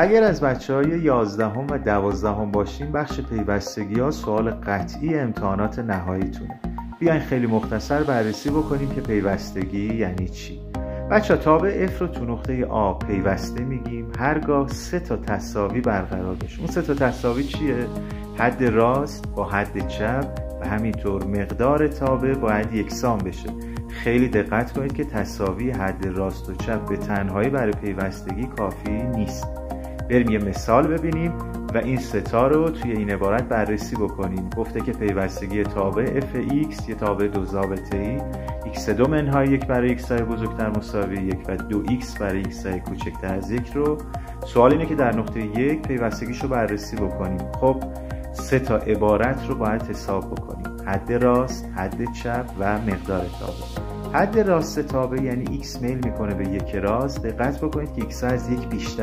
اگر از بچه‌های 11 و 12 باشین، بخش پیوستگی ها سوال قطعی امتحانات نهاییتونه. بیاین خیلی مختصر بررسی بکنیم که پیوستگی یعنی چی. بچه‌ها تابع F رو تو نقطه A پیوسته میگیم هرگاه 3 تا تساوی برقرار بشه. اون 3 تا تساوی چیه؟ حد راست با حد چپ و همینطور مقدار تابع باید یکسان بشه. خیلی دقت کنید که تساوی حد راست و چپ به تنهایی برای پیوستگی کافی نیست. بریم یه مثال ببینیم و این ستا رو توی این عبارت بررسی بکنیم. گفته که پیوستگی تابع fx یه تابع دو ضابطه‌ای x2 منهای 1 برای x های بزرگتر مساوی 1 و 2x برای x های کوچکتر از 1 رو سوال اینه که در نقطه 1 پیوستگیش رو بررسی بکنیم. خب 3 تا عبارت رو باید حساب بکنیم: حد راست، حد چپ و مقدار تابع. حد راست تابع یعنی x میل میکنه به 1 راست. دقت بکنید که x از 1 بیشتر